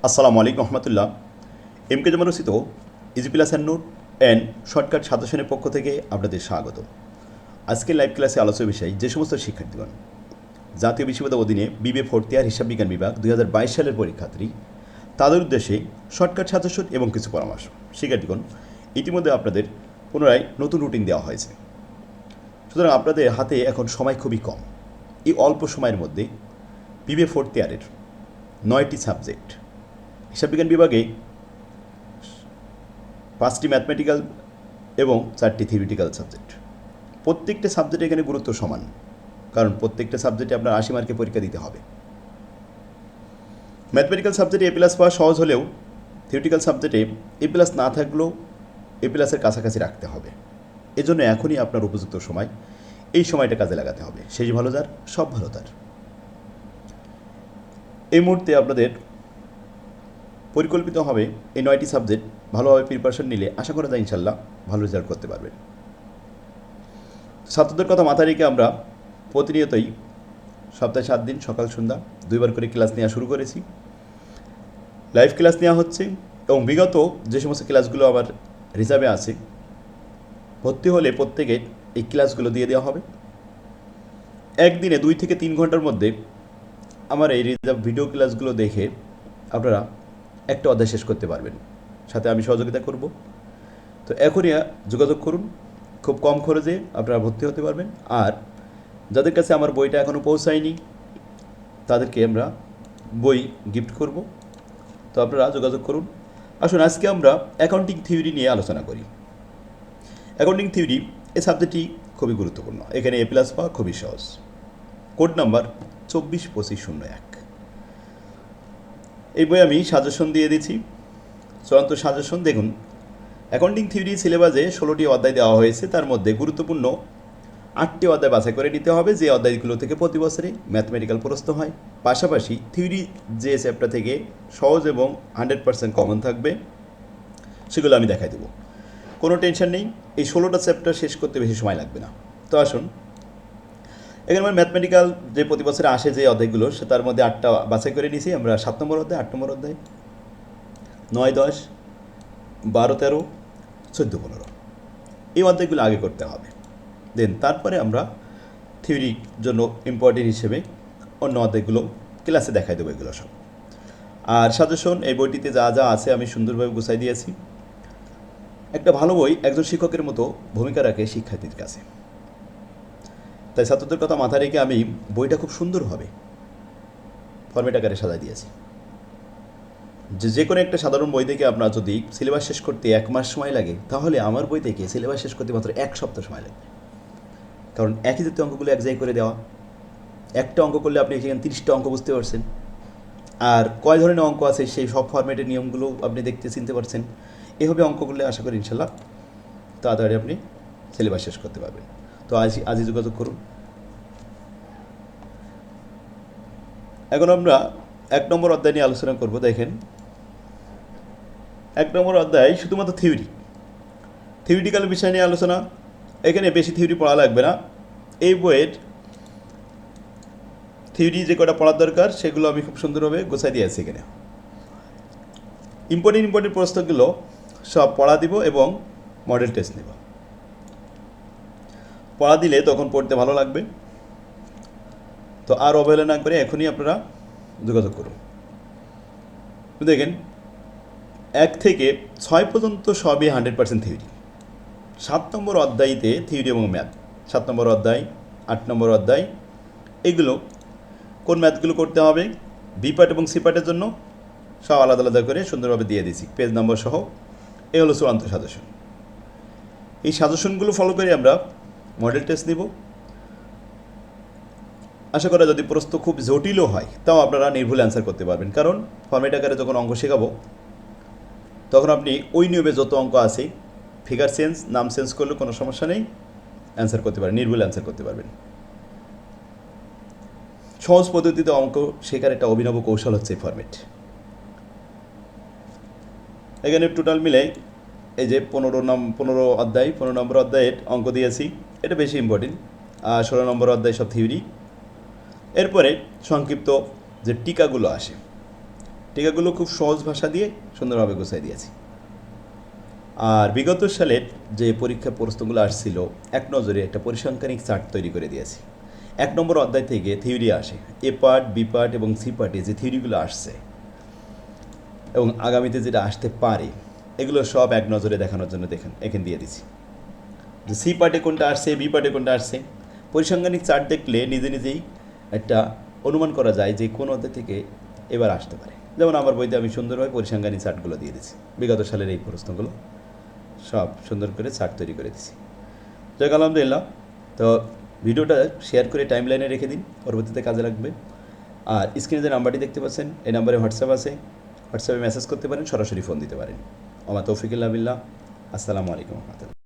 আসসালামু আলাইকুম রহমতুল্লাহ। এম কে জমানুসিত easy plus and note and shortcut সাজেশনের পক্ষ থেকে আপনাদের স্বাগত। আজকের লাইভ ক্লাসে আলোচ্য বিষয় যে সমস্ত শিক্ষার্থীগণ জাতীয় বিশ্ববিদ্যালয়ের অধীনে বিবিএ ফোর্থ ইয়ার হিসাব বিজ্ঞান বিভাগ 2022 সালের পরীক্ষার্থী, তাদের উদ্দেশ্যে শর্টকাট সাজেশন এবং কিছু পরামর্শ। শিক্ষার্থীগণ, ইতিমধ্যে আপনাদের পুনরায় নতুন রুটিন দেওয়া হয়েছে, সুতরাং আপনাদের হাতে এখন সময় খুবই কম। এই অল্প সময়ের মধ্যে বিবিএ ফোর্থ ইয়ারের 9টি সাবজেক্ট, হিসাব বিজ্ঞান বিভাগে 5টি ম্যাথমেটিক্যাল এবং 4টি থিওরিটিক্যাল সাবজেক্ট। প্রত্যেকটা সাবজেক্টে এখানে গুরুত্ব সমান, কারণ প্রত্যেকটা সাবজেক্টে আপনার 80 মার্কের পরীক্ষা দিতে হবে। ম্যাথমেটিক্যাল সাবজেক্টে এ প্লাস পাওয়া সহজ হলেও থিওরিটিক্যাল সাবজেক্টে এ প্লাস না থাকলেও এ প্লাসের কাছাকাছি রাখতে হবে। এজন্য এখনই আপনার উপযুক্ত সময়, এই সময়টা কাজে লাগাতে হবে। শেষ ভালো যার, সব ভালো তার। এই মুহূর্তে আপনাদের পরিকল্পিত হবে এই 9টি সাবজেক্ট ভালোভাবে প্রিপারেশন নিলে আশা করা যায় ইনশাল্লাহ ভালো রেজাল্ট করতে পারবেন। ছাত্রদের কথা মাথায় রেখে আমরা প্রতিনিয়তই সপ্তাহে 7 দিন সকাল সন্ধ্যা 2বার করে ক্লাস নেওয়া শুরু করেছি। লাইভ ক্লাস নেওয়া হচ্ছে এবং বিগত যে সমস্ত ক্লাসগুলো আবার রিজার্ভে আছে, ভর্তি হলে প্রত্যেকে এই ক্লাসগুলো দিয়ে দেওয়া হবে। একদিনে 2 থেকে 3 ঘন্টার মধ্যে আমার এই রিজার্ভ ভিডিও ক্লাসগুলো দেখে আপনারা একটা অধ্যায় শেষ করতে পারবেন, সাথে আমি সহযোগিতা করব। তো এখনই যোগাযোগ করুন, খুব কম খরচে আপনারা ভর্তি হতে পারবেন। আর যাদের কাছে আমার বইটা এখনও পৌঁছায়নি তাদেরকে আমরা বই গিফট করব, তো আপনারা যোগাযোগ করুন। আসুন আজকে আমরা অ্যাকাউন্টিং থিওরি নিয়ে আলোচনা করি। অ্যাকাউন্টিং থিওরি এই সাবজেক্টটি খুবই গুরুত্বপূর্ণ। এখানে এ প্লাস পাওয়া খুবই সহজ। Code number 242501। এই বই আমি সাজেশন দিয়ে দিচ্ছি, চূড়ান্ত সাজেশন। দেখুন, অ্যাকাউন্টিং থিওরি সিলেবাসে 16টি অধ্যায় দেওয়া হয়েছে, তার মধ্যে গুরুত্বপূর্ণ 8টি অধ্যায় বাছাই করে নিতে হবে, যে অধ্যায়গুলো থেকে প্রতি বছরে ম্যাথমেটিক্যাল প্রশ্ন হয়। পাশাপাশি থিওরি যে চ্যাপ্টার থেকে সহজ এবং 100% কমন থাকবে সেগুলো আমি দেখাই দেবো, কোনো টেনশন নেই। এই 16টা চ্যাপ্টার শেষ করতে বেশি সময় লাগবে না। তো আসুন, এখানে আমার ম্যাথমেটিক্যাল যে প্রতি বছরে আসে যে অধ্যায়গুলো, সে তার মধ্যে 8টা বাছাই করে নিয়েছি আমরা। 7 নম্বর অধ্যায়, 8 নম্বর অধ্যায়, 9, 10, 12, 13, 14, 15 এই অধ্যায়গুলো আগে করতে হবে। দেন তারপরে আমরা থিওরির জন্য ইম্পর্টেন্ট হিসেবে অন্য অধ্যায়গুলো ক্লাসে দেখাই দেবো এগুলো সব। আর সাজেশন এই বইটিতে যা যা আছে আমি সুন্দরভাবে গুছাই দিয়েছি। একটা ভালো বই একজন শিক্ষকের মতো ভূমিকা রাখে শিক্ষার্থীর কাছে, তাই ছাত্রদের কথা মাথায় রেখে আমি বইটা খুব সুন্দরভাবে ফরম্যাট আকারে সাজাই দিয়েছি। যে কোনো একটা সাধারণ বই থেকে আপনার যদি সিলেবাস শেষ করতে 1 মাস সময় লাগে, তাহলে আমার বই থেকে সিলেবাস শেষ করতে মাত্র 1 সপ্তাহ সময় লাগবে। কারণ একই জাতীয় অঙ্কগুলো এক জায়গায় করে দেওয়া, একটা অঙ্ক করলে আপনি সেখানে 30টা অঙ্ক বুঝতে পারছেন, আর কয় ধরনের অঙ্ক আছে সেই সব ফরম্যাটের নিয়মগুলো আপনি দেখতে চিনতে পারছেন। এভাবে অঙ্ক করলে আশা করি ইনশাল্লাহ তাড়াতাড়ি আপনি সিলেবাস শেষ করতে পারবেন। তো আজই যোগাযোগ করুন। এখন আমরা 1 নম্বর অধ্যায় নিয়ে আলোচনা করব। দেখেন, 1 নম্বর অধ্যায় শুধুমাত্র থিওরিটিক্যাল বিষয় নিয়ে আলোচনা। এখানে বেশি থিওরি পড়া লাগবে না। এই বইয়ের থিওরি যে কটা পড়ার দরকার সেগুলো আমি খুব সুন্দরভাবে গোছাই দিয়েছি। এখানে ইম্পর্টেন্ট প্রশ্নগুলো সব পড়া দিব এবং মডেল টেস্ট নেব। পড়া দিলে তখন পড়তে ভালো লাগবে। তো আর অবহেলা না করে এখনই আপনারা যোগাযোগ করুন। দেখেন, 1 থেকে 6 পর্যন্ত সবই 100% থিওরি। 7 নম্বর অধ্যায়তে থিওরি এবং ম্যাথ, 7 নম্বর অধ্যায়, 8 নম্বর অধ্যায়, এগুলো কোন ম্যাথগুলো করতে হবে বি পার্ট এবং সি পার্টের জন্য সব আলাদা আলাদা করে সুন্দরভাবে দিয়ে দিয়েছি, পেজ নম্বর সহ। এ হলো চূড়ান্ত সাজেশন। এই সাজেশনগুলো ফলো করে আমরা মডেল টেস্ট নিব। আশা করা যদি প্রশ্ন খুব জটিলও হয় তাও আপনারা নির্ভুল অ্যান্সার করতে পারবেন, কারণ ফরম্যাট আকারে যখন অঙ্ক শেখাবো তখন আপনি ওই নিয়মে যত অঙ্ক আছে ফিগার চেঞ্জ, নাম চেঞ্জ করলে কোনো সমস্যা নেই, অ্যান্সার করতে পারবেন, নির্ভুল অ্যান্সার করতে পারবেন। সহজ পদ্ধতিতে অঙ্ক শেখার একটা অভিনব কৌশল হচ্ছে ফরম্যাট। এখানে টোটাল মিলে এই যে 15 অধ্যায়, 15 নম্বর অধ্যায়ের অঙ্ক দিয়েছি, এটা বেশি ইম্পর্টেন্ট। আর 16 নম্বর অধ্যায় সব থিওরি। এরপরে সংক্ষিপ্ত যে টিকাগুলো আসে, টিকাগুলো খুব সহজ ভাষা দিয়ে সুন্দরভাবে গুছিয়ে দিয়েছি। আর বিগত সালের যে পরীক্ষা প্রশ্নগুলো আসছিল এক নজরে একটা পরিসংখ্যানিক চার্ট তৈরি করে দিয়েছি। 1 নম্বর অধ্যায় থেকে থিওরি আসে, এ পার্ট, বি পার্ট এবং সি পার্টে যে থিওরিগুলো আসছে এবং আগামীতে যেটা আসতে পারে এগুলো সব এক নজরে দেখানোর জন্য এখানে দিয়ে দিছি যে সি পার্টে কোনটা আসছে, বি পার্টে কোনটা আসছে। পরিসংখ্যানিক চার্ট দেখলে নিজে নিজেই একটা অনুমান করা যায় যে কোন অধ্যায় থেকে এবার আসতে পারে। যেমন আমার বইতে আমি সুন্দরভাবে পরিসংখ্যানিক চার্টগুলো দিয়ে দিচ্ছি, বিগত সালের এই প্রশ্নগুলো সব সুন্দর করে চার্ট তৈরি করে দিছি। যাক আলহামদুলিল্লাহ। তো ভিডিওটা শেয়ার করে টাইম লাইনে রেখে দিন, পরবর্তীতে কাজে লাগবে। আর স্ক্রিনে যে নাম্বারটি দেখতে পাচ্ছেন এই নাম্বারে হোয়াটসঅ্যাপ আছে, হোয়াটসঅ্যাপে মেসেজ করতে পারেন, সরাসরি ফোন দিতে পারেন। আমার তৌফিকুল্লাহ বিল্লাহ। আসসালামু আলাইকুম রহমতুল্লাহ।